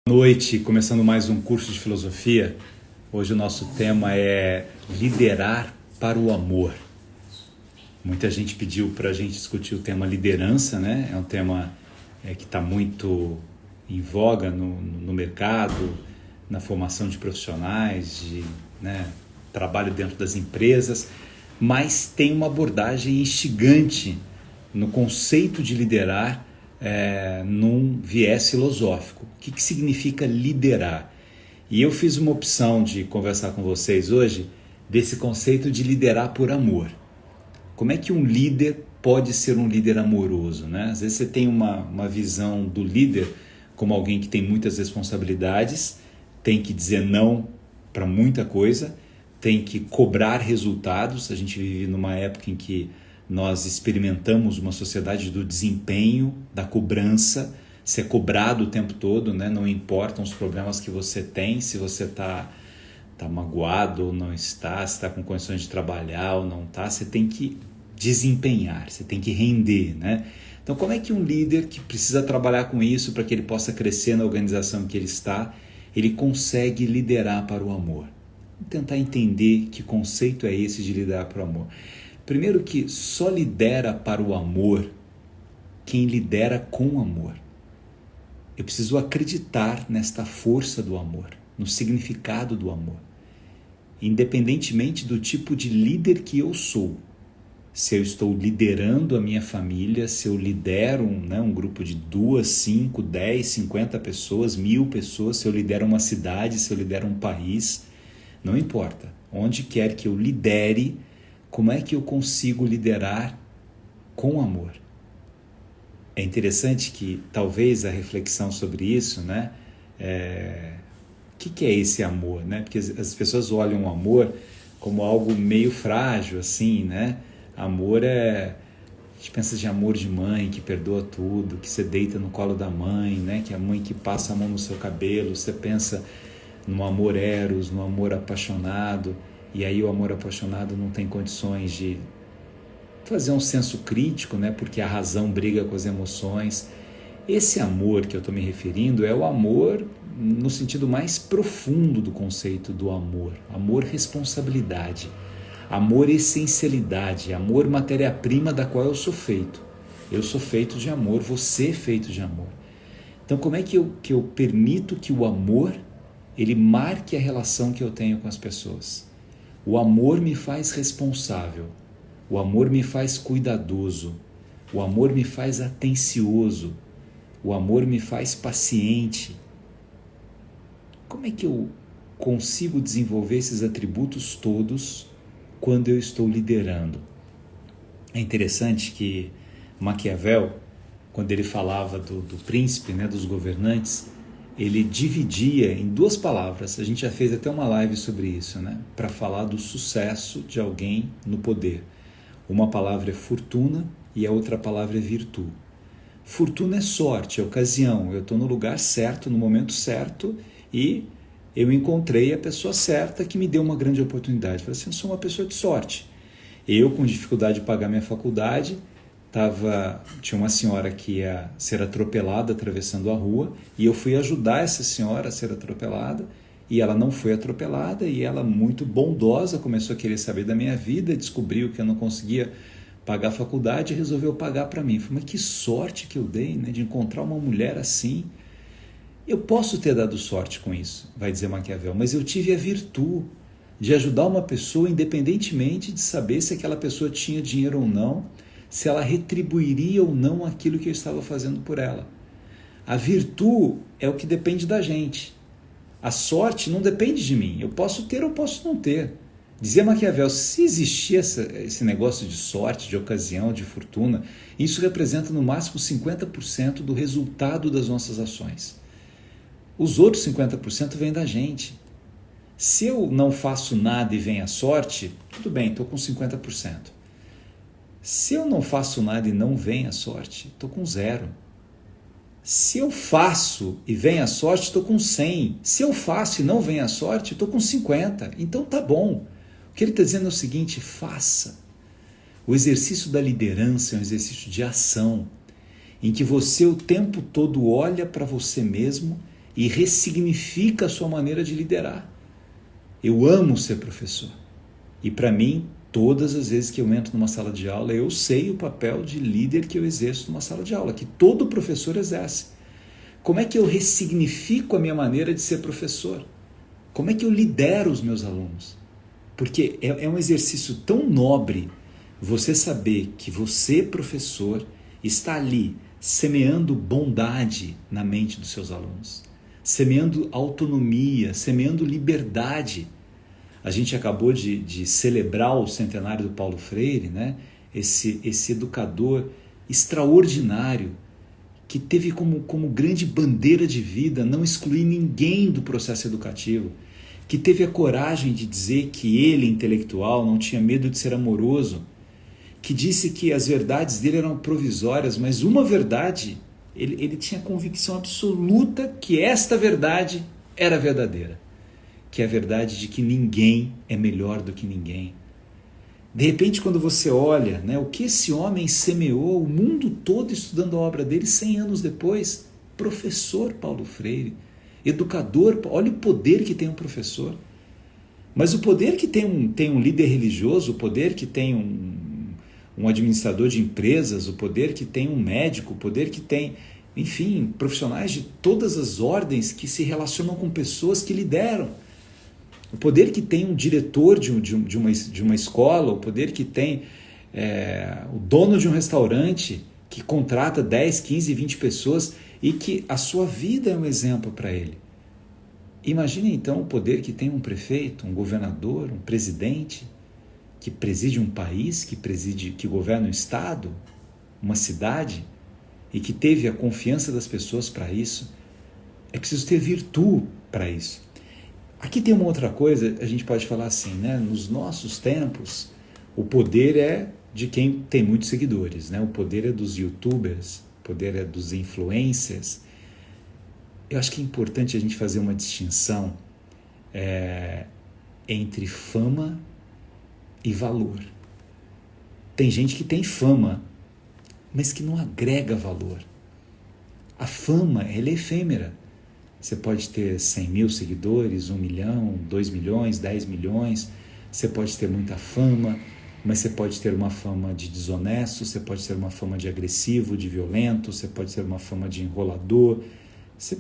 Boa noite, começando mais um curso de filosofia. Hoje o nosso tema é liderar para o amor. Muita gente pediu para a gente discutir o tema liderança, né? É um tema que está muito em voga no mercado, na formação de profissionais, trabalho dentro das empresas, mas tem uma abordagem instigante no conceito de liderar num viés filosófico. O que significa liderar? E eu fiz uma opção de conversar com vocês hoje desse conceito de liderar por amor. Como é que um líder pode ser um líder amoroso, né? Às vezes você tem uma visão do líder como alguém que tem muitas responsabilidades, tem que dizer não para muita coisa, tem que cobrar resultados. A gente vive numa época em que nós experimentamos uma sociedade do desempenho, da cobrança. Você é cobrado o tempo todo, né? Não importam os problemas que você tem, se você está magoado ou não está, se está com condições de trabalhar ou não está, você tem que desempenhar, você tem que render, né? Então, como é que um líder que precisa trabalhar com isso para que ele possa crescer na organização em que ele está, ele consegue liderar para o amor? Vamos tentar entender que conceito é esse de liderar para o amor. Primeiro que só lidera para o amor quem lidera com amor. Eu preciso acreditar nesta força do amor, no significado do amor. Independentemente do tipo de líder que eu sou. Se eu estou liderando a minha família, se eu lidero um grupo de 2, 5, 10, 50 pessoas, 1000 pessoas, se eu lidero uma cidade, se eu lidero um país, não importa. Onde quer que eu lidere, como é que eu consigo liderar com amor? É interessante que talvez a reflexão sobre isso, né? O que é esse amor, né? Porque as pessoas olham o amor como algo meio frágil, assim, né? Amor a gente pensa de amor de mãe, que perdoa tudo, que você deita no colo da mãe, né? Que é a mãe que passa a mão no seu cabelo. Você pensa no amor eros, no amor apaixonado, e aí o amor apaixonado não tem condições de fazer um senso crítico, né? Porque a razão briga com as emoções. Esse amor que eu estou me referindo é o amor no sentido mais profundo do conceito do amor. Amor responsabilidade, amor essencialidade, amor matéria-prima da qual eu sou feito. Eu sou feito de amor, você é feito de amor. Então como é que eu permito que o amor ele marque a relação que eu tenho com as pessoas? O amor me faz responsável, o amor me faz cuidadoso, o amor me faz atencioso, o amor me faz paciente. Como é que eu consigo desenvolver esses atributos todos quando eu estou liderando? É interessante que Maquiavel, quando ele falava do príncipe, né, dos governantes, ele dividia em 2 palavras. A gente já fez até uma live sobre isso, né, para falar do sucesso de alguém no poder. Uma palavra é fortuna e a outra palavra é virtude. Fortuna é sorte, é ocasião. Eu estou no lugar certo, no momento certo, e eu encontrei a pessoa certa que me deu uma grande oportunidade. Falei assim, eu sou uma pessoa de sorte. Eu, com dificuldade de pagar minha faculdade, tinha uma senhora que ia ser atropelada atravessando a rua, e eu fui ajudar essa senhora a ser atropelada, e ela não foi atropelada, e ela, muito bondosa, começou a querer saber da minha vida, descobriu que eu não conseguia pagar a faculdade e resolveu pagar para mim. Eu falei, mas que sorte que eu dei, né, de encontrar uma mulher assim. Eu posso ter dado sorte com isso, vai dizer Maquiavel, mas eu tive a virtude de ajudar uma pessoa independentemente de saber se aquela pessoa tinha dinheiro ou não, se ela retribuiria ou não aquilo que eu estava fazendo por ela. A virtude é o que depende da gente. A sorte não depende de mim. Eu posso ter ou posso não ter. Dizia Maquiavel, se existir esse negócio de sorte, de ocasião, de fortuna, isso representa no máximo 50% do resultado das nossas ações. Os outros 50% vêm da gente. Se eu não faço nada e vem a sorte, tudo bem, estou com 50%. Se eu não faço nada e não vem a sorte, estou com 0. Se eu faço e vem a sorte, estou com 100. Se eu faço e não vem a sorte, estou com 50. Então tá bom. O que ele está dizendo é o seguinte, faça. O exercício da liderança é um exercício de ação, em que você o tempo todo olha para você mesmo e ressignifica a sua maneira de liderar. Eu amo ser professor. E para mim, todas as vezes que eu entro numa sala de aula, eu sei o papel de líder que eu exerço numa sala de aula, que todo professor exerce. Como é que eu ressignifico a minha maneira de ser professor? Como é que eu lidero os meus alunos? Porque é um exercício tão nobre você saber que você, professor, está ali semeando bondade na mente dos seus alunos, semeando autonomia, semeando liberdade. A gente acabou de celebrar o centenário do Paulo Freire, né? Esse educador extraordinário que teve como grande bandeira de vida não excluir ninguém do processo educativo, que teve a coragem de dizer que ele, intelectual, não tinha medo de ser amoroso, que disse que as verdades dele eram provisórias, mas uma verdade, ele tinha convicção absoluta que esta verdade era verdadeira, que é a verdade de que ninguém é melhor do que ninguém. De repente, quando você olha, né, o que esse homem semeou, o mundo todo estudando a obra dele 100 anos depois, professor Paulo Freire, educador, olha o poder que tem um professor. Mas o poder que tem um líder religioso, o poder que tem um administrador de empresas, o poder que tem um médico, o poder que tem, enfim, profissionais de todas as ordens que se relacionam com pessoas que lideram. O poder que tem um diretor de uma escola, o poder que tem o dono de um restaurante que contrata 10, 15, 20 pessoas e que a sua vida é um exemplo para ele. Imagine então o poder que tem um prefeito, um governador, um presidente que preside um país, que governa um estado, uma cidade e que teve a confiança das pessoas para isso. É preciso ter virtude para isso. Aqui tem uma outra coisa, a gente pode falar assim, né? Nos nossos tempos, o poder é de quem tem muitos seguidores, né? O poder é dos youtubers, o poder é dos influencers. Eu acho que é importante a gente fazer uma distinção entre fama e valor. Tem gente que tem fama, mas que não agrega valor. A fama, ela é efêmera. Você pode ter 100 mil seguidores, 1 milhão, 2 milhões, 10 milhões. Você pode ter muita fama, mas você pode ter uma fama de desonesto, você pode ter uma fama de agressivo, de violento, você pode ter uma fama de enrolador. Você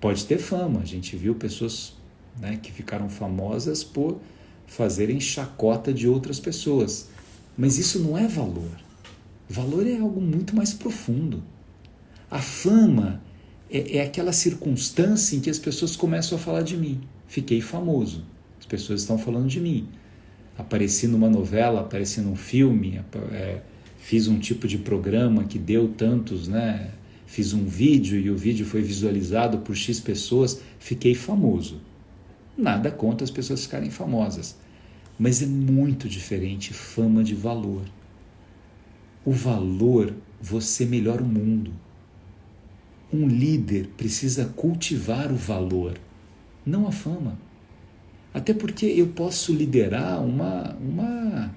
pode ter fama. A gente viu pessoas, né, que ficaram famosas por fazerem chacota de outras pessoas. Mas isso não é valor. Valor é algo muito mais profundo. A fama é aquela circunstância em que as pessoas começam a falar de mim. Fiquei famoso, as pessoas estão falando de mim. Apareci numa novela, apareci num filme, fiz um tipo de programa que deu tantos, né? Fiz um vídeo e o vídeo foi visualizado por X pessoas, fiquei famoso. Nada contra as pessoas ficarem famosas, mas é muito diferente fama de valor. O valor, você melhora o mundo. Um líder precisa cultivar o valor, não a fama. Até porque eu posso liderar uma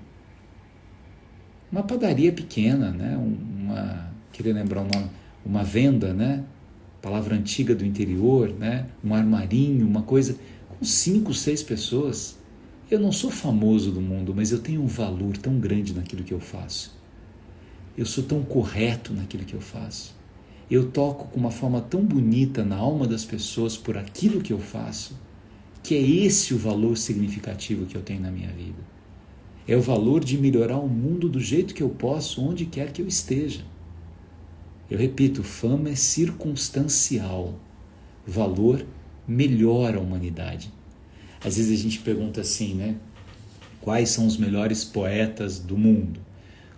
padaria pequena, né? Queria lembrar o nome, uma venda, né? Palavra antiga do interior, né? Um armarinho, uma coisa, com 5, 6 pessoas. Eu não sou famoso do mundo, mas eu tenho um valor tão grande naquilo que eu faço. Eu sou tão correto naquilo que eu faço. Eu toco com uma forma tão bonita na alma das pessoas por aquilo que eu faço, que é esse o valor significativo que eu tenho na minha vida. É o valor de melhorar o mundo do jeito que eu posso, onde quer que eu esteja. Eu repito, fama é circunstancial. Valor melhora a humanidade. Às vezes a gente pergunta assim, né? Quais são os melhores poetas do mundo?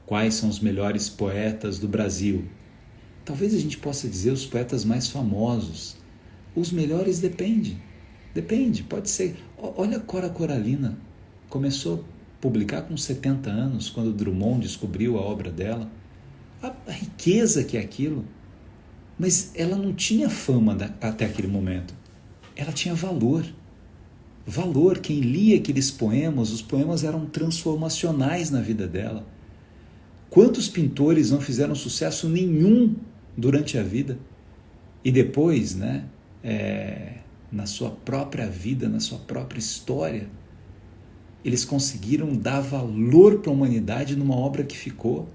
Quais são os melhores poetas do Brasil? Talvez a gente possa dizer os poetas mais famosos. Os melhores depende, pode ser. Olha a Cora Coralina, começou a publicar com 70 anos, quando Drummond descobriu a obra dela. A riqueza que é aquilo. Mas ela não tinha fama até aquele momento. Ela tinha valor. Valor, quem lia aqueles poemas, os poemas eram transformacionais na vida dela. Quantos pintores não fizeram sucesso nenhum durante a vida? E depois, né, na sua própria vida, na sua própria história, eles conseguiram dar valor para a humanidade numa obra que ficou.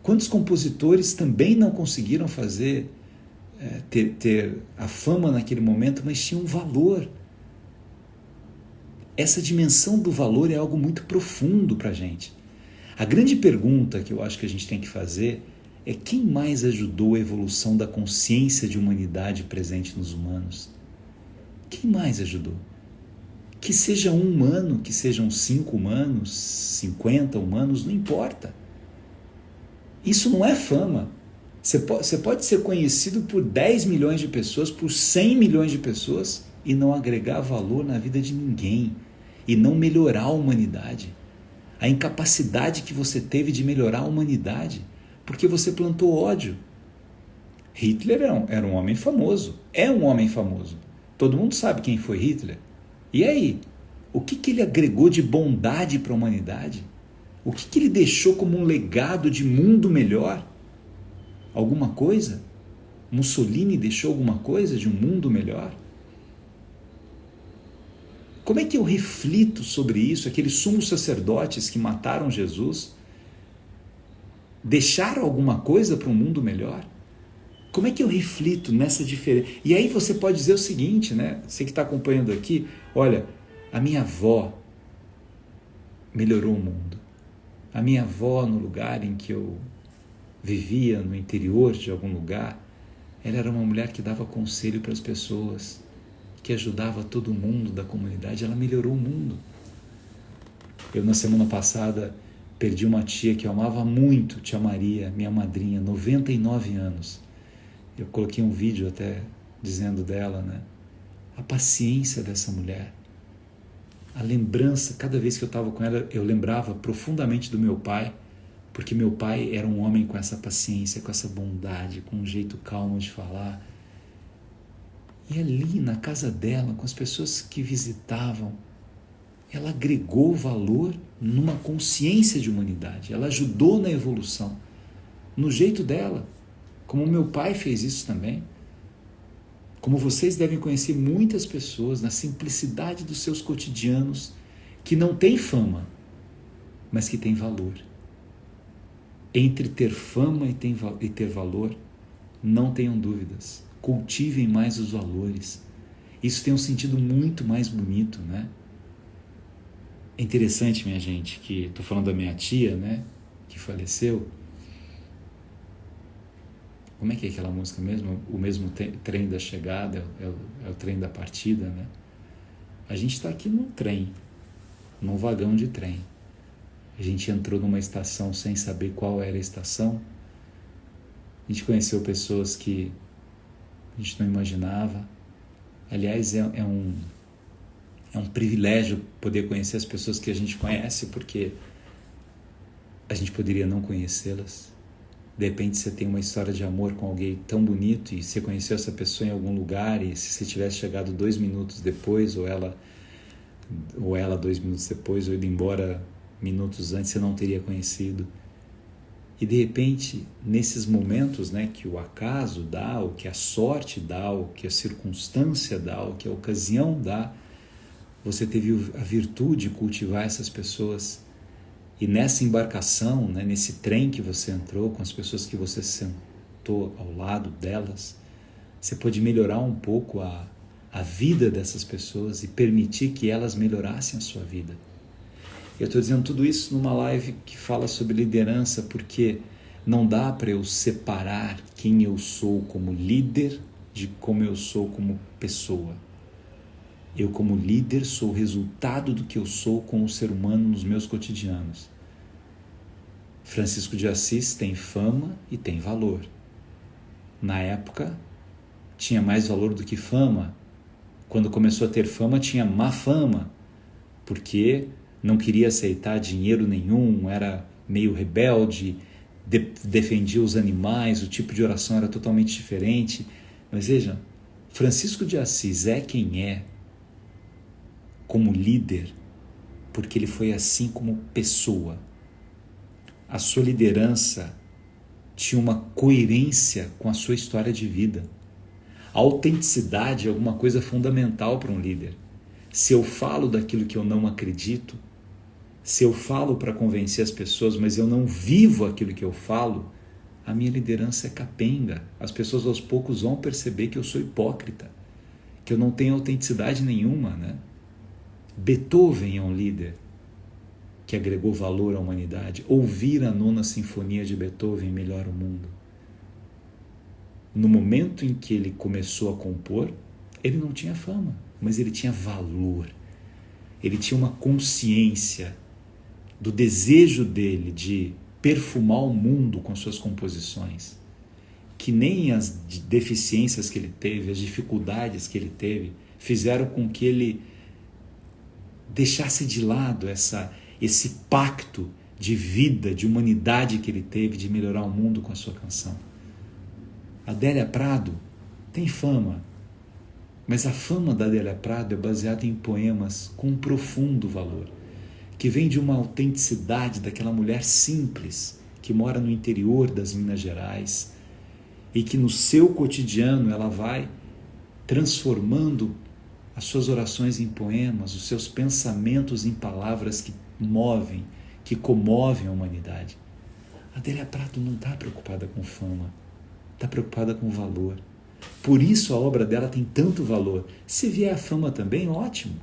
Quantos compositores também não conseguiram fazer, ter a fama naquele momento, mas tinham valor. Essa dimensão do valor é algo muito profundo para a gente. A grande pergunta que eu acho que a gente tem que fazer é: quem mais ajudou a evolução da consciência de humanidade presente nos humanos? Quem mais ajudou? Que seja um humano, que sejam 5 humanos, 50 humanos, não importa. Isso não é fama. Você pode ser conhecido por 10 milhões de pessoas, por 100 milhões de pessoas e não agregar valor na vida de ninguém e não melhorar a humanidade. A incapacidade que você teve de melhorar a humanidade porque você plantou ódio. Hitler era um homem famoso, é um homem famoso. Todo mundo sabe quem foi Hitler. E aí? O que ele agregou de bondade para a humanidade? O que ele deixou como um legado de mundo melhor? Alguma coisa? Mussolini deixou alguma coisa de um mundo melhor? Como é que eu reflito sobre isso? Aqueles sumos sacerdotes que mataram Jesus deixaram alguma coisa para um mundo melhor? Como é que eu reflito nessa diferença? E aí você pode dizer o seguinte, né? Você que está acompanhando aqui, olha, a minha avó melhorou o mundo. A minha avó, no lugar em que eu vivia, no interior de algum lugar, ela era uma mulher que dava conselho para as pessoas, que ajudava todo mundo da comunidade, ela melhorou o mundo. Eu, na semana passada, perdi uma tia que eu amava muito, tia Maria, minha madrinha, 99 anos. Eu coloquei um vídeo até dizendo dela, né? A paciência dessa mulher, a lembrança, cada vez que eu estava com ela, eu lembrava profundamente do meu pai, porque meu pai era um homem com essa paciência, com essa bondade, com um jeito calmo de falar. E ali na casa dela, com as pessoas que visitavam, ela agregou valor numa consciência de humanidade, ela ajudou na evolução, no jeito dela, como meu pai fez isso também. Como vocês devem conhecer muitas pessoas na simplicidade dos seus cotidianos, que não têm fama, mas que têm valor. Entre ter fama e ter valor, não tenham dúvidas. Cultivem mais os valores. Isso tem um sentido muito mais bonito, né? É interessante, minha gente, que estou falando da minha tia, né? Que faleceu. Como é que é aquela música mesmo? O mesmo trem da chegada é o trem da partida, né? A gente está aqui num trem, num vagão de trem. A gente entrou numa estação sem saber qual era a estação. A gente conheceu pessoas que a gente não imaginava. Aliás, é um privilégio poder conhecer as pessoas que a gente conhece, porque a gente poderia não conhecê-las. De repente você tem uma história de amor com alguém tão bonito e você conheceu essa pessoa em algum lugar, e se você tivesse chegado 2 minutos depois, ou ela 2 minutos depois, ou ido embora minutos antes, você não teria conhecido. E de repente, nesses momentos, né, que o acaso dá, o que a sorte dá, o que a circunstância dá, o que a ocasião dá, você teve a virtude de cultivar essas pessoas. E nessa embarcação, né, nesse trem que você entrou, com as pessoas que você sentou ao lado delas, você pode melhorar um pouco a vida dessas pessoas e permitir que elas melhorassem a sua vida. Eu estou dizendo tudo isso numa live que fala sobre liderança, porque não dá para eu separar quem eu sou como líder de como eu sou como pessoa. Eu, como líder, sou o resultado do que eu sou como ser humano nos meus cotidianos. Francisco de Assis tem fama e tem valor. Na época, tinha mais valor do que fama. Quando começou a ter fama, tinha má fama, porque não queria aceitar dinheiro nenhum, era meio rebelde, defendia os animais, o tipo de oração era totalmente diferente. Mas veja, Francisco de Assis é quem é como líder, porque ele foi assim como pessoa. A sua liderança tinha uma coerência com a sua história de vida. A autenticidade é alguma coisa fundamental para um líder. Se eu falo daquilo que eu não acredito, se eu falo para convencer as pessoas, mas eu não vivo aquilo que eu falo, a minha liderança é capenga. As pessoas aos poucos vão perceber que eu sou hipócrita, que eu não tenho autenticidade nenhuma, né? Beethoven é um líder que agregou valor à humanidade. Ouvir a Nona Sinfonia de Beethoven melhora o mundo. No momento em que ele começou a compor, ele não tinha fama, mas ele tinha valor. Ele tinha uma consciência do desejo dele de perfumar o mundo com suas composições, que nem as deficiências que ele teve, as dificuldades que ele teve, fizeram com que ele deixasse de lado esse pacto de vida, de humanidade que ele teve, de melhorar o mundo com a sua canção. Adélia Prado tem fama, mas a fama da Adélia Prado é baseada em poemas com um profundo valor, que vem de uma autenticidade daquela mulher simples, que mora no interior das Minas Gerais e que no seu cotidiano ela vai transformando as suas orações em poemas, os seus pensamentos em palavras que movem, que comovem a humanidade. A Adélia Prado não está preocupada com fama, está preocupada com valor. Por isso a obra dela tem tanto valor. Se vier a fama também, ótimo,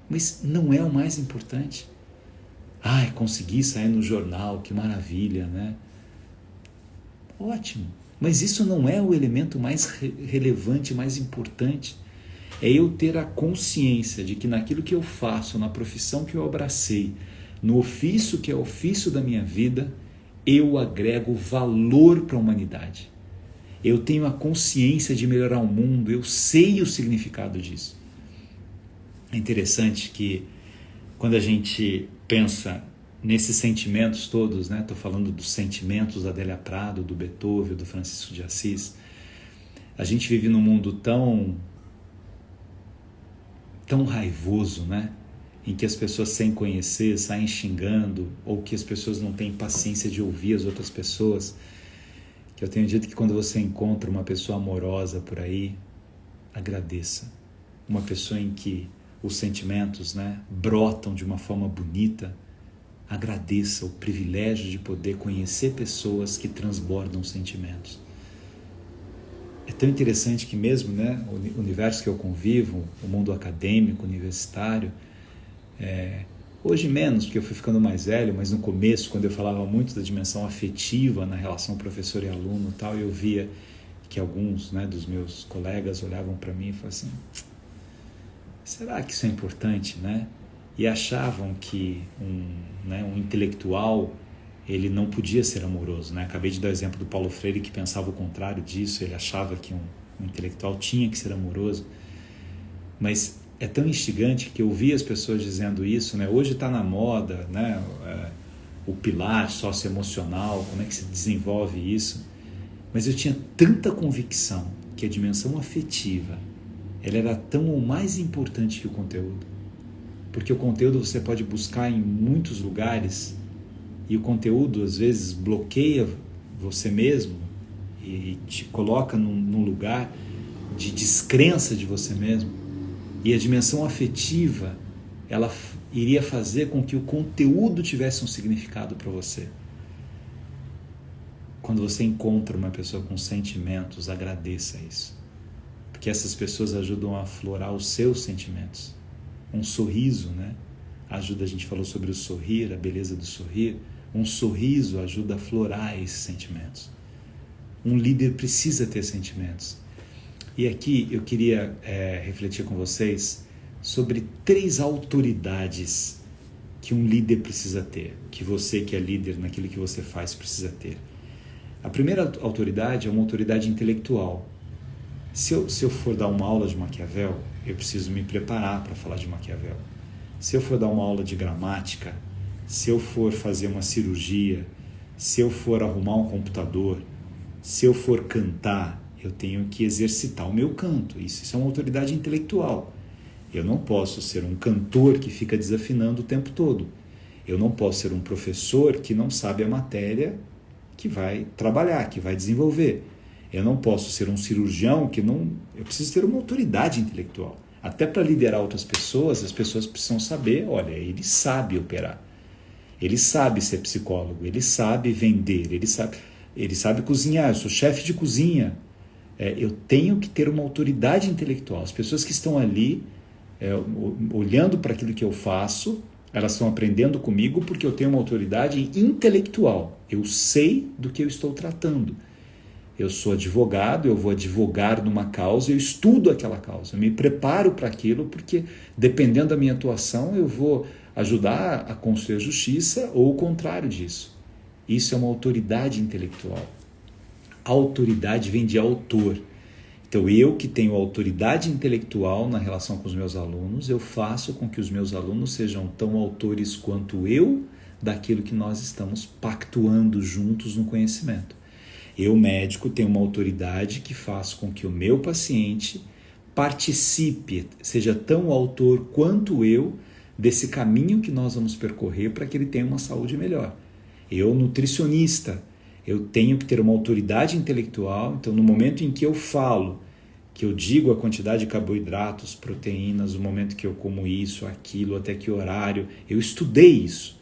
mas não é o mais importante. Ai, consegui sair no jornal, que maravilha, né? Ótimo, mas isso não é o elemento mais relevante, mais importante. É eu ter a consciência de que naquilo que eu faço, na profissão que eu abracei, no ofício que é o ofício da minha vida, eu agrego valor para a humanidade. Eu tenho a consciência de melhorar o mundo, eu sei o significado disso. É interessante que quando a gente pensa nesses sentimentos todos, né? Estou falando dos sentimentos da Adélia Prado, do Beethoven, do Francisco de Assis. A gente vive num mundo tão raivoso, né? Em que as pessoas sem conhecer saem xingando, ou que as pessoas não têm paciência de ouvir as outras pessoas. Que eu tenho dito que quando você encontra uma pessoa amorosa por aí, agradeça. Uma pessoa em que os sentimentos, né, brotam de uma forma bonita, agradeça o privilégio de poder conhecer pessoas que transbordam sentimentos. É tão interessante que mesmo, né, o universo que eu convivo, o mundo acadêmico, universitário, hoje menos, porque eu fui ficando mais velho, mas no começo, quando eu falava muito da dimensão afetiva na relação professor e aluno e tal, eu via que alguns, né, dos meus colegas olhavam para mim e falavam assim, será que isso é importante, né? E achavam que um intelectual, ele não podia ser amoroso, né? Acabei de dar o exemplo do Paulo Freire, que pensava o contrário disso, ele achava que um intelectual tinha que ser amoroso, mas é tão instigante que eu vi as pessoas dizendo isso, né? Hoje está na moda, né? O pilar socioemocional, como é que se desenvolve isso, mas eu tinha tanta convicção que a dimensão afetiva, ela era tão ou mais importante que o conteúdo, porque o conteúdo você pode buscar em muitos lugares e o conteúdo às vezes bloqueia você mesmo e te coloca num lugar de descrença de você mesmo. E a dimensão afetiva, ela iria fazer com que o conteúdo tivesse um significado para você. Quando você encontra uma pessoa com sentimentos, agradeça isso. Porque essas pessoas ajudam a aflorar os seus sentimentos. Um sorriso, né? Ajuda, a gente falou sobre o sorrir, a beleza do sorrir. Um sorriso ajuda a aflorar esses sentimentos. Um líder precisa ter sentimentos. E aqui eu queria refletir com vocês sobre 3 autoridades que um líder precisa ter, que você que é líder naquilo que você faz precisa ter. A primeira autoridade é uma autoridade intelectual. Se eu for dar uma aula de Maquiavel, eu preciso me preparar para falar de Maquiavel. Se eu for dar uma aula de gramática, se eu for fazer uma cirurgia, se eu for arrumar um computador, se eu for cantar, eu tenho que exercitar o meu canto. Isso é uma autoridade intelectual. Eu não posso ser um cantor que fica desafinando o tempo todo. Eu não posso ser um professor que não sabe a matéria que vai trabalhar, que vai desenvolver. Eu não posso ser um cirurgião que não... Eu preciso ter uma autoridade intelectual. Até para liderar outras pessoas, as pessoas precisam saber, olha, ele sabe operar. Ele sabe ser psicólogo, ele sabe vender, ele sabe cozinhar, eu sou chefe de cozinha. Eu tenho que ter uma autoridade intelectual. As pessoas que estão ali, olhando para aquilo que eu faço, elas estão aprendendo comigo porque eu tenho uma autoridade intelectual. Eu sei do que eu estou tratando. Eu sou advogado, eu vou advogar numa causa, eu estudo aquela causa, eu me preparo para aquilo, porque dependendo da minha atuação, eu vou ajudar a construir a justiça ou o contrário disso. Isso é uma autoridade intelectual. A autoridade vem de autor. Então, eu que tenho autoridade intelectual na relação com os meus alunos, eu faço com que os meus alunos sejam tão autores quanto eu daquilo que nós estamos pactuando juntos no conhecimento. Eu, médico, tenho uma autoridade que faz com que o meu paciente participe, seja tão autor quanto eu desse caminho que nós vamos percorrer para que ele tenha uma saúde melhor. Eu, nutricionista, eu tenho que ter uma autoridade intelectual, então no momento em que eu falo, que eu digo a quantidade de carboidratos, proteínas, o momento que eu como isso, aquilo, até que horário, eu estudei isso.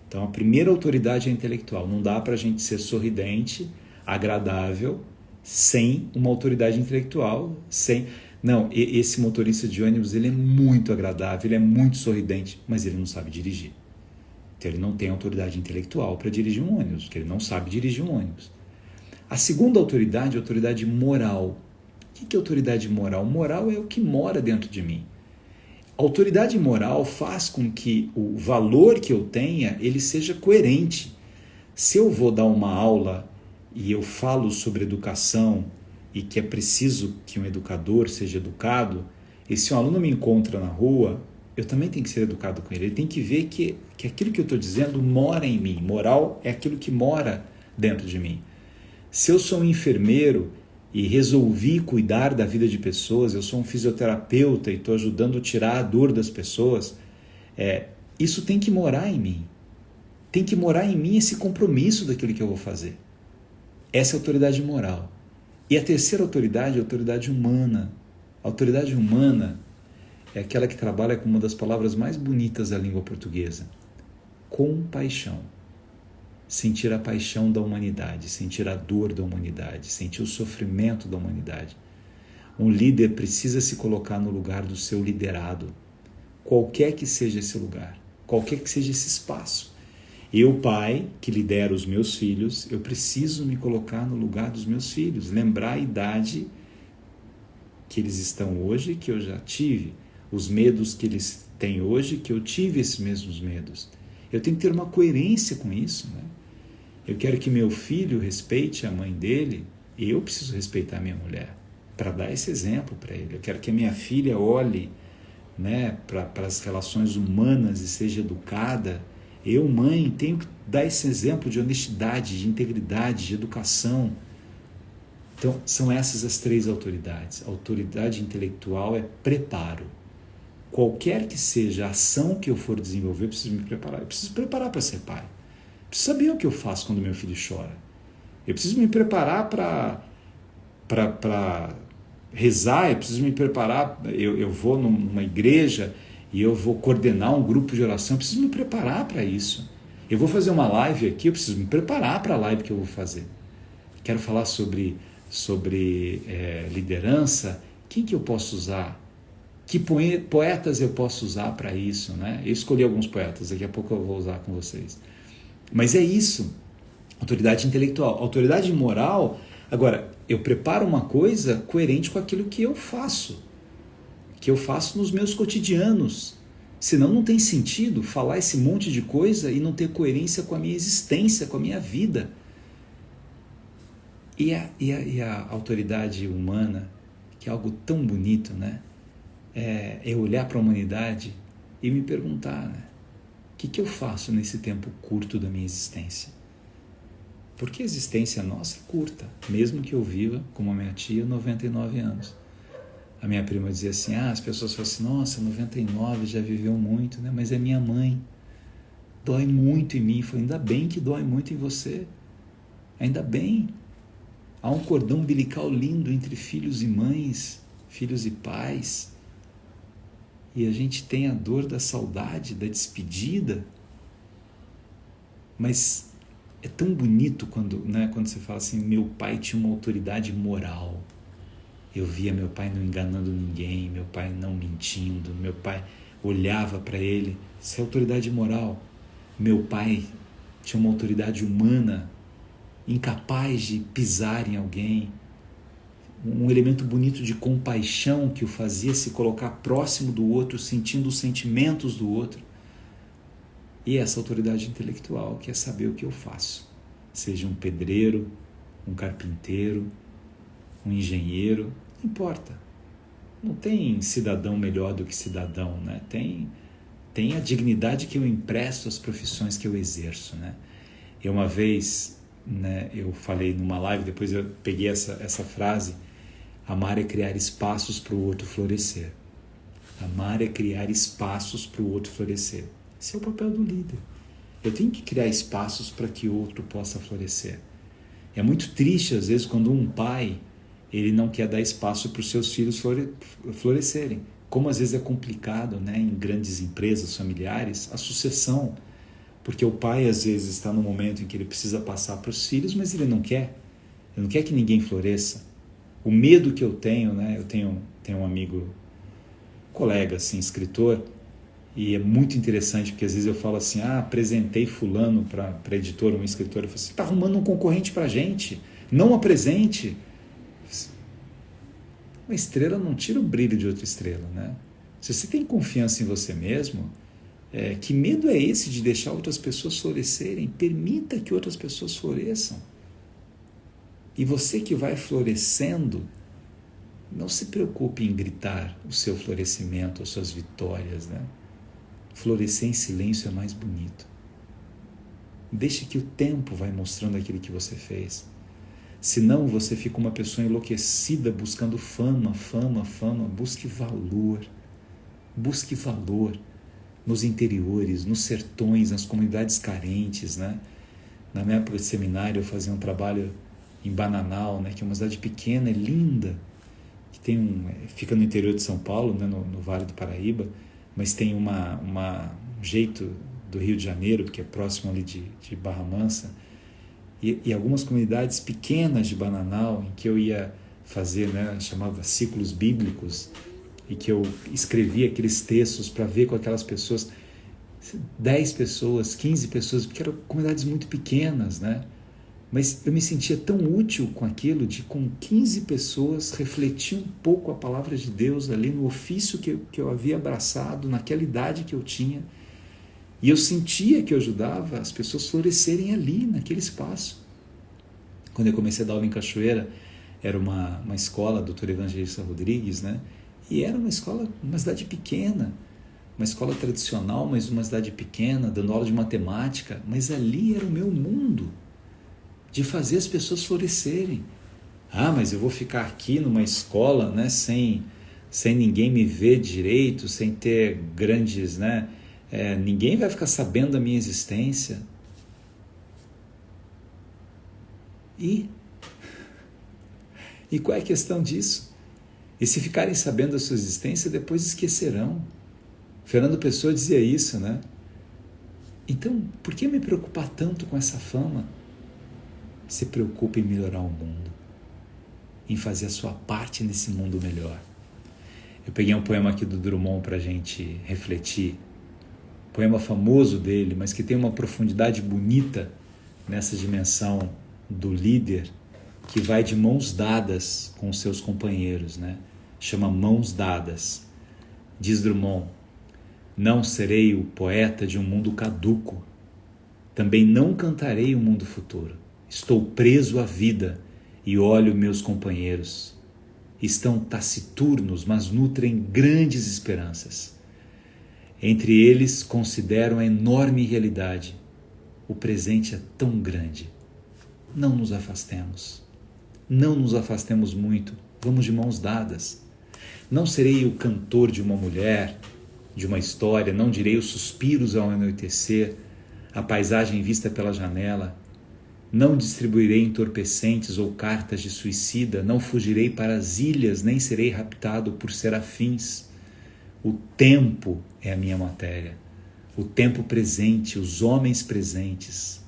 Então a primeira autoridade é intelectual. Não dá para a gente ser sorridente, agradável, sem uma autoridade intelectual, Não, esse motorista de ônibus, ele é muito agradável, ele é muito sorridente, mas ele não sabe dirigir. Então ele não tem autoridade intelectual para dirigir um ônibus, porque ele não sabe dirigir um ônibus. A segunda autoridade é a autoridade moral. O que é autoridade moral? Moral é o que mora dentro de mim. A autoridade moral faz com que o valor que eu tenha, ele seja coerente. Se eu vou dar uma aula e eu falo sobre educação e que é preciso que um educador seja educado, e se um aluno me encontra na rua, eu também tenho que ser educado com ele. Ele tem que ver que aquilo que eu estou dizendo mora em mim. Moral é aquilo que mora dentro de mim. Se eu sou um enfermeiro e resolvi cuidar da vida de pessoas, eu sou um fisioterapeuta e estou ajudando a tirar a dor das pessoas, isso tem que morar em mim. Tem que morar em mim esse compromisso daquilo que eu vou fazer. Essa é a autoridade moral. E a terceira autoridade é a autoridade humana. A autoridade humana é aquela que trabalha com uma das palavras mais bonitas da língua portuguesa: compaixão. Sentir a paixão da humanidade, sentir a dor da humanidade, sentir o sofrimento da humanidade. Um líder precisa se colocar no lugar do seu liderado, qualquer que seja esse lugar, qualquer que seja esse espaço. Eu, pai, que lidero os meus filhos, eu preciso me colocar no lugar dos meus filhos, lembrar a idade que eles estão hoje, que eu já tive, os medos que eles têm hoje, que eu tive esses mesmos medos. Eu tenho que ter uma coerência com isso, né? Eu quero que meu filho respeite a mãe dele, e eu preciso respeitar a minha mulher, para dar esse exemplo para ele. Eu quero que a minha filha olhe, né, para as relações humanas e seja educada. Eu, mãe, tenho que dar esse exemplo de honestidade, de integridade, de educação. Então, são essas as três autoridades. A autoridade intelectual é preparo. Qualquer que seja a ação que eu for desenvolver, eu preciso me preparar. Eu preciso me preparar para ser pai. Eu preciso saber o que eu faço quando meu filho chora. Eu preciso me preparar para rezar, eu preciso me preparar. Eu vou numa igreja e eu vou coordenar um grupo de oração, eu preciso me preparar para isso. Eu vou fazer uma live aqui, eu preciso me preparar para a live que eu vou fazer. Quero falar sobre liderança. Quem que eu posso usar? Que poetas eu posso usar para isso, né? Eu escolhi alguns poetas, daqui a pouco eu vou usar com vocês. Mas é isso, autoridade intelectual. Autoridade moral, agora, eu preparo uma coisa coerente com aquilo que eu faço nos meus cotidianos. Senão não tem sentido falar esse monte de coisa e não ter coerência com a minha existência, com a minha vida. E a autoridade humana, que é algo tão bonito, né? É olhar para a humanidade e me perguntar, né? O que eu faço nesse tempo curto da minha existência? Porque a existência nossa é curta, mesmo que eu viva, como a minha tia, 99 anos. A minha prima dizia assim, as pessoas falam assim, nossa, 99 já viveu muito, né? Mas é minha mãe, dói muito em mim. Eu falei, ainda bem que dói muito em você, ainda bem. Há um cordão umbilical lindo entre filhos e mães, filhos e pais. E a gente tem a dor da saudade, da despedida. Mas é tão bonito quando você fala assim, meu pai tinha uma autoridade moral. Eu via meu pai não enganando ninguém, meu pai não mentindo, meu pai olhava para ele, isso é autoridade moral. Meu pai tinha uma autoridade humana, incapaz de pisar em alguém, um elemento bonito de compaixão que o fazia se colocar próximo do outro, sentindo os sentimentos do outro. E essa autoridade intelectual que é saber o que eu faço, seja um pedreiro, um carpinteiro, um engenheiro, não importa. Não tem cidadão melhor do que cidadão, né? Tem a dignidade que eu empresto às profissões que eu exerço, né? E uma vez, né, eu falei numa live, depois eu peguei essa frase: amar é criar espaços para o outro florescer. Amar é criar espaços para o outro florescer. Esse é o papel do líder. Eu tenho que criar espaços para que o outro possa florescer. É muito triste, às vezes, quando um pai ele não quer dar espaço para os seus filhos florescerem. Como às vezes é complicado, né, em grandes empresas familiares, a sucessão. Porque o pai, às vezes, está no momento em que ele precisa passar para os filhos, mas ele não quer. Ele não quer que ninguém floresça. O medo que eu tenho, né, eu tenho um amigo, colega, assim, escritor, e é muito interessante, porque às vezes eu falo assim, apresentei fulano para a editora, um escritor, eu falo assim, está arrumando um concorrente para a gente, não apresente. Uma estrela não tira o brilho de outra estrela, né? Se você tem confiança em você mesmo, que medo é esse de deixar outras pessoas florescerem? Permita que outras pessoas floresçam. E você que vai florescendo, não se preocupe em gritar o seu florescimento, as suas vitórias, né? Florescer em silêncio é mais bonito. Deixe que o tempo vai mostrando aquilo que você fez. Senão você fica uma pessoa enlouquecida buscando fama. Busque valor. Busque valor nos interiores, nos sertões, nas comunidades carentes, né? Na minha época de seminário eu fazia um trabalho em Bananal, né? Que é uma cidade pequena, é linda, que fica no interior de São Paulo, né? No Vale do Paraíba, mas tem um jeito do Rio de Janeiro, porque é próximo ali de Barra Mansa, e algumas comunidades pequenas de Bananal, em que eu ia fazer, né, chamava ciclos bíblicos, e que eu escrevia aqueles textos para ver com aquelas pessoas, 10 pessoas, 15 pessoas, porque eram comunidades muito pequenas, né? Mas eu me sentia tão útil com aquilo, de com 15 pessoas refletir um pouco a palavra de Deus ali no ofício que eu havia abraçado, naquela idade que eu tinha. E eu sentia que eu ajudava as pessoas a florescerem ali, naquele espaço. Quando eu comecei a dar aula em Cachoeira, era uma escola, Dr. Evangelista Rodrigues, né? E era uma escola, uma cidade pequena, uma escola tradicional, mas uma cidade pequena, dando aula de matemática, mas ali era o meu mundo, de fazer as pessoas florescerem. Mas eu vou ficar aqui numa escola, né, sem ninguém me ver direito, sem ter grandes, né, ninguém vai ficar sabendo da minha existência. E qual é a questão disso? E se ficarem sabendo da sua existência, depois esquecerão. Fernando Pessoa dizia isso, né? Então, por que me preocupar tanto com essa fama? Se preocupe em melhorar o mundo, em fazer a sua parte nesse mundo melhor. Eu peguei um poema aqui do Drummond para a gente refletir. Poema famoso dele, mas que tem uma profundidade bonita nessa dimensão do líder, que vai de mãos dadas com os seus companheiros, né? Chama Mãos Dadas. Diz Drummond: não serei o poeta de um mundo caduco, também não cantarei o mundo futuro. Estou preso à vida e olho meus companheiros. Estão taciturnos, mas nutrem grandes esperanças. Entre eles consideram a enorme realidade. O presente é tão grande. Não nos afastemos. Não nos afastemos muito. Vamos de mãos dadas. Não serei o cantor de uma mulher, de uma história. Não direi os suspiros ao anoitecer, a paisagem vista pela janela. Não distribuirei entorpecentes ou cartas de suicida, não fugirei para as ilhas, nem serei raptado por serafins. O tempo é a minha matéria, o tempo presente, os homens presentes,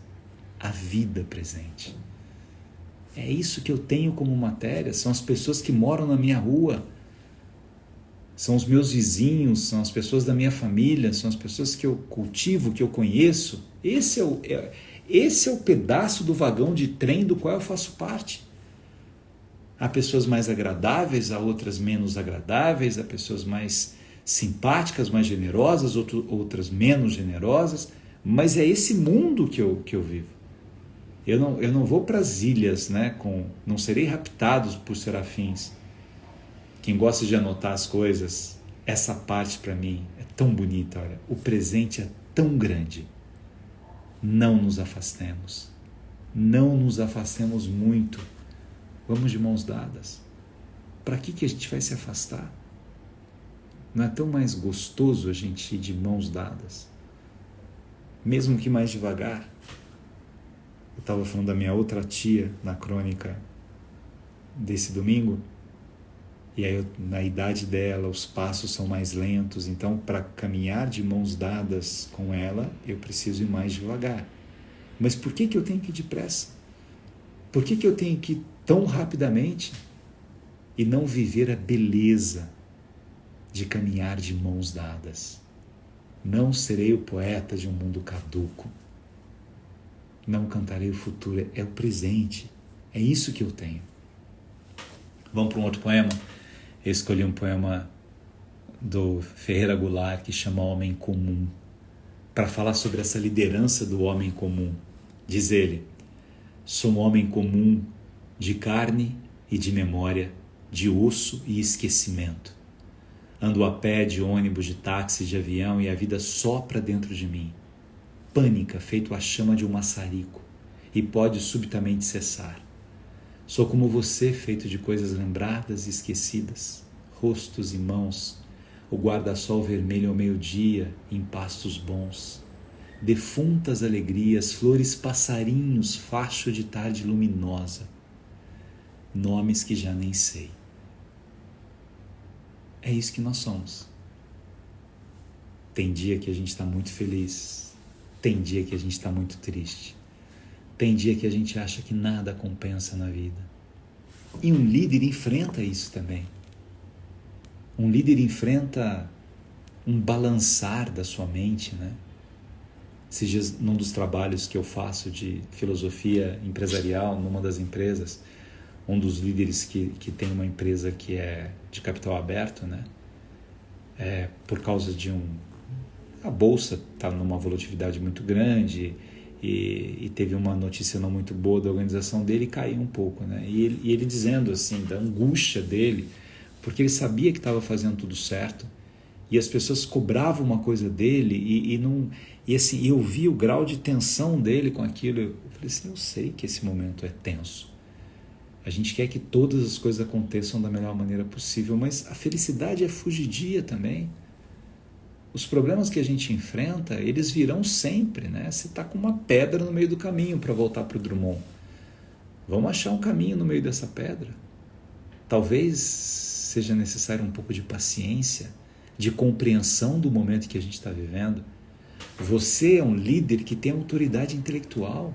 a vida presente. É isso que eu tenho como matéria, são as pessoas que moram na minha rua, são os meus vizinhos, são as pessoas da minha família, são as pessoas que eu cultivo, que eu conheço. Esse é o pedaço do vagão de trem do qual eu faço parte. Há pessoas mais agradáveis, há outras menos agradáveis, há pessoas mais simpáticas, mais generosas, outras menos generosas, mas é esse mundo que eu vivo. Eu não vou para as ilhas, né, não serei raptado por serafins. Quem gosta de anotar as coisas, essa parte para mim é tão bonita, olha, o presente é tão grande. Não nos afastemos muito, vamos de mãos dadas. Para que a gente vai se afastar? Não é tão mais gostoso a gente ir de mãos dadas? Mesmo que mais devagar. Eu estava falando da minha outra tia na crônica desse domingo, e aí na idade dela os passos são mais lentos, então para caminhar de mãos dadas com ela eu preciso ir mais devagar. Mas por que eu tenho que ir depressa? Por que eu tenho que ir tão rapidamente e não viver a beleza de caminhar de mãos dadas? Não serei o poeta de um mundo caduco. Não cantarei o futuro, é o presente. É isso que eu tenho. Vamos para um outro poema? Eu escolhi um poema do Ferreira Goulart que chama Homem Comum, para falar sobre essa liderança do homem comum. Diz ele: sou um homem comum, de carne e de memória, de osso e esquecimento. Ando a pé, de ônibus, de táxi, de avião, e a vida sopra dentro de mim, pânica, feito a chama de um maçarico, e pode subitamente cessar. Sou como você, feito de coisas lembradas e esquecidas, rostos e mãos, o guarda-sol vermelho ao meio-dia, em pastos bons, defuntas alegrias, flores, passarinhos, facho de tarde luminosa, nomes que já nem sei. É isso que nós somos. Tem dia que a gente está muito feliz, tem dia que a gente está muito triste, tem dia que a gente acha que nada compensa na vida. E um líder enfrenta isso também. Um líder enfrenta um balançar da sua mente, né? Esses dias, num dos trabalhos que eu faço de filosofia empresarial, numa das empresas, um dos líderes que tem uma empresa que é de capital aberto, né? Por causa de a bolsa está numa volatilidade muito grande e teve uma notícia não muito boa da organização dele e caiu um pouco, né? E ele dizendo assim, da angústia dele, porque ele sabia que estava fazendo tudo certo e as pessoas cobravam uma coisa dele e assim, eu vi o grau de tensão dele com aquilo. Eu falei assim, eu sei que esse momento é tenso. A gente quer que todas as coisas aconteçam da melhor maneira possível, mas a felicidade é fugidia também. Os problemas que a gente enfrenta, eles virão sempre, né? Você está com uma pedra no meio do caminho para voltar para o Drummond. Vamos achar um caminho no meio dessa pedra. Talvez seja necessário um pouco de paciência, de compreensão do momento que a gente está vivendo. Você é um líder que tem autoridade intelectual,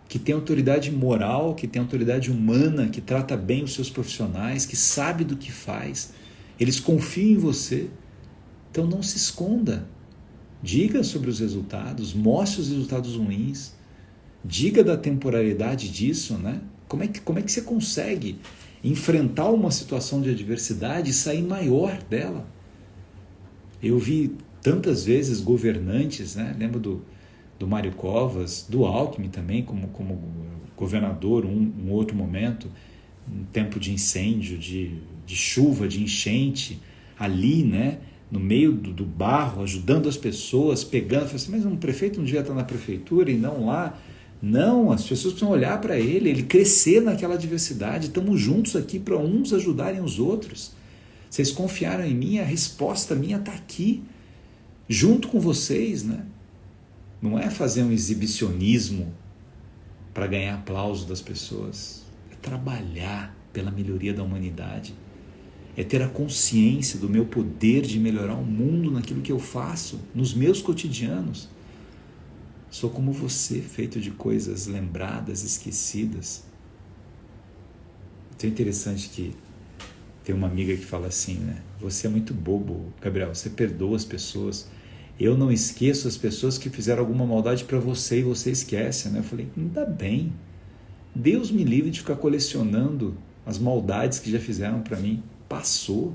que tem autoridade moral, que tem autoridade humana, que trata bem os seus profissionais, que sabe do que faz. Eles confiam em você. Então não se esconda. Diga sobre os resultados, mostre os resultados ruins. Diga da temporalidade disso, né? Como é que você consegue enfrentar uma situação de adversidade e sair maior dela? Eu vi tantas vezes governantes, né? Lembro do Mário Covas, do Alckmin também, como governador, um outro momento, um tempo de incêndio, de chuva, de enchente, ali, né? No meio do barro, ajudando as pessoas, pegando, falei assim, mas um prefeito não devia estar na prefeitura e não lá. Não, as pessoas precisam olhar para ele crescer naquela adversidade. Estamos juntos aqui para uns ajudarem os outros. Vocês confiaram em mim, a resposta minha está aqui, junto com vocês, né? Não é fazer um exibicionismo para ganhar aplauso das pessoas. É trabalhar pela melhoria da humanidade. É ter a consciência do meu poder de melhorar o mundo naquilo que eu faço, nos meus cotidianos. Sou como você, feito de coisas lembradas, esquecidas. Então é interessante que tem uma amiga que fala assim, né? Você é muito bobo, Gabriel, você perdoa as pessoas. Eu não esqueço as pessoas que fizeram alguma maldade para você e você esquece, né? Eu falei, ainda bem. Deus me livre de ficar colecionando as maldades que já fizeram para mim. Passou.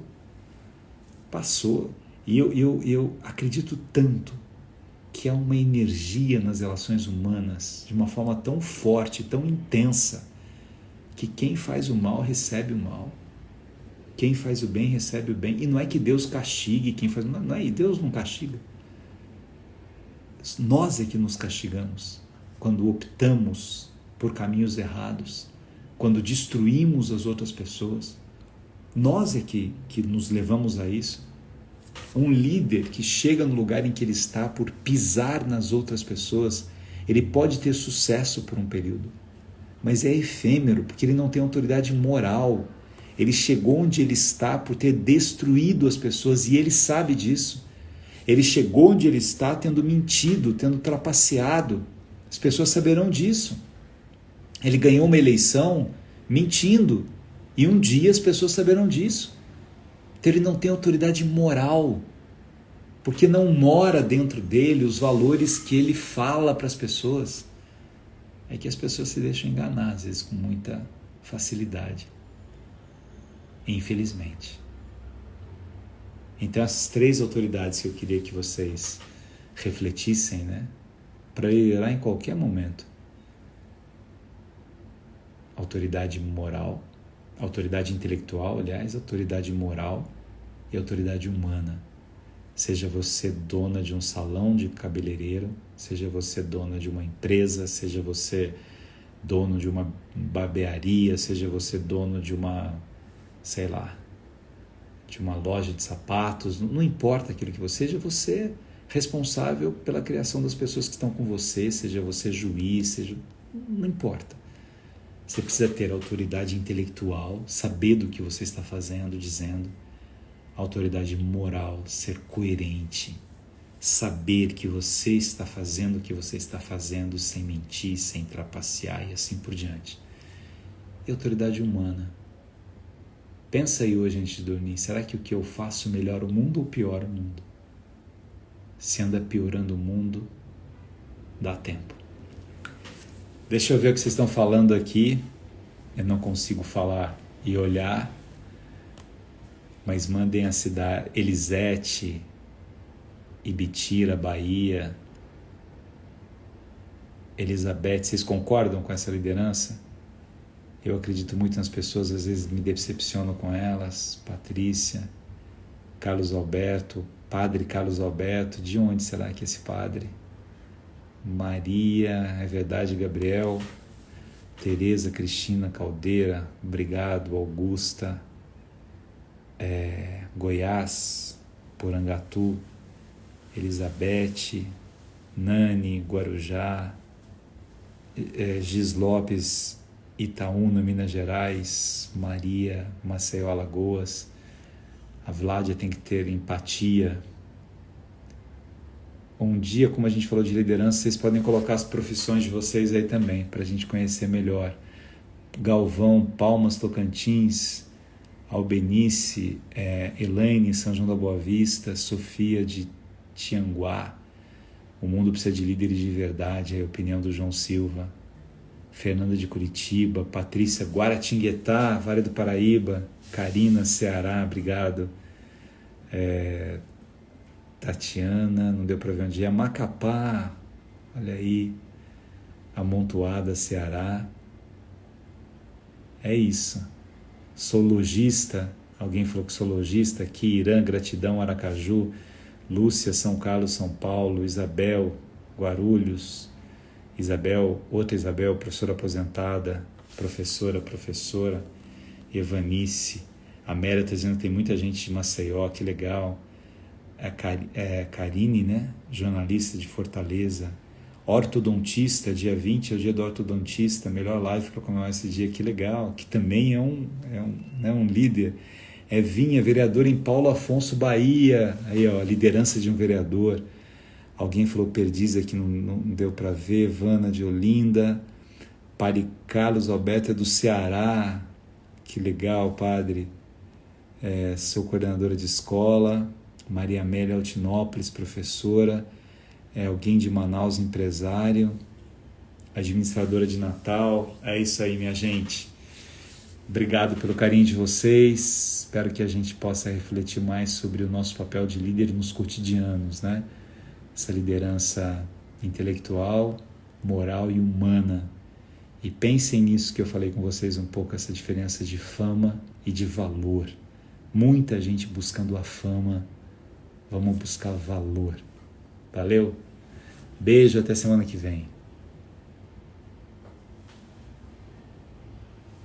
E eu acredito tanto que há uma energia nas relações humanas de uma forma tão forte, tão intensa, que quem faz o mal recebe o mal. Quem faz o bem recebe o bem. E não é que Deus castigue quem faz o mal. Não é, Deus não castiga. Nós é que nos castigamos quando optamos por caminhos errados, quando destruímos as outras pessoas. Nós é que nos levamos a isso. Um líder que chega no lugar em que ele está por pisar nas outras pessoas, ele pode ter sucesso por um período, mas é efêmero, porque ele não tem autoridade moral. Ele chegou onde ele está por ter destruído as pessoas e ele sabe disso. Ele chegou onde ele está tendo mentido, tendo trapaceado. As pessoas saberão disso. Ele ganhou uma eleição mentindo e um dia as pessoas saberão disso. Então ele não tem autoridade moral, porque não mora dentro dele os valores que ele fala para as pessoas. É que as pessoas se deixam enganar, às vezes, com muita facilidade. Infelizmente. Então, essas 3 autoridades que eu queria que vocês refletissem, né? Para liderar em qualquer momento. Autoridade moral, autoridade intelectual, aliás, autoridade moral e autoridade humana. Seja você dona de um salão de cabeleireiro, seja você dona de uma empresa, seja você dono de uma barbearia, seja você dono de uma, sei lá, de uma loja de sapatos, não importa aquilo que você seja, você é responsável pela criação das pessoas que estão com você, seja você juiz, não importa. Você precisa ter autoridade intelectual, saber do que você está fazendo, dizendo, autoridade moral, ser coerente, saber que você está fazendo o que você está fazendo sem mentir, sem trapacear e assim por diante. E autoridade humana. Pensa aí hoje antes de dormir, será que o que eu faço melhora o mundo ou piora o mundo? Se anda piorando o mundo, dá tempo. Deixa eu ver o que vocês estão falando aqui. Eu não consigo falar e olhar, mas mandem a cidade, Elisete, Ibitira, Bahia, Elizabeth, vocês concordam com essa liderança? Eu acredito muito nas pessoas, às vezes me decepciono com elas. Patrícia, Carlos Alberto, Padre Carlos Alberto, de onde será que é esse padre? Maria, é verdade, Gabriel, Tereza Cristina Caldeira, obrigado, Augusta, Goiás, Porangatu, Elizabeth, Nani, Guarujá, Gis Lopes, Itaúna, Minas Gerais, Maria, Maceió, Alagoas. A Vládia tem que ter empatia. Um dia, como a gente falou de liderança, vocês podem colocar as profissões de vocês aí também, para a gente conhecer melhor. Galvão, Palmas, Tocantins, Albenice, Elaine, São João da Boa Vista, Sofia de Tianguá. O mundo precisa de líderes de verdade, é a opinião do João Silva. Fernanda de Curitiba, Patrícia, Guaratinguetá, Vale do Paraíba, Karina, Ceará, obrigado. Tatiana, não deu para ver onde é. Macapá, olha aí. Amontoada, Ceará. É isso. Sou logista, alguém falou que sou logista aqui. Irã, gratidão, Aracaju. Lúcia, São Carlos, São Paulo. Isabel, Guarulhos. Isabel, outra Isabel, professora aposentada. Professora. Evanice. A Méria está dizendo que tem muita gente de Maceió, que legal. Karine, né? Jornalista de Fortaleza. Ortodontista, dia 20 é o dia do ortodontista, melhor live para comemorar esse dia, que legal, que também é um líder. Vinha, vereador em Paulo Afonso, Bahia, aí ó, a liderança de um vereador. Alguém falou Perdiz aqui, não deu para ver. Vana de Olinda. Padre Carlos Alberto é do Ceará, que legal, padre. Sou coordenadora de escola. Maria Amélia Altinópolis, professora. Alguém de Manaus, empresário. Administradora de Natal. É isso aí, minha gente. Obrigado pelo carinho de vocês. Espero que a gente possa refletir mais sobre o nosso papel de líder nos cotidianos, né? Essa liderança intelectual, moral e humana. E pensem nisso que eu falei com vocês um pouco, essa diferença de fama e de valor. Muita gente buscando a fama, vamos buscar valor. Valeu? Beijo, até semana que vem.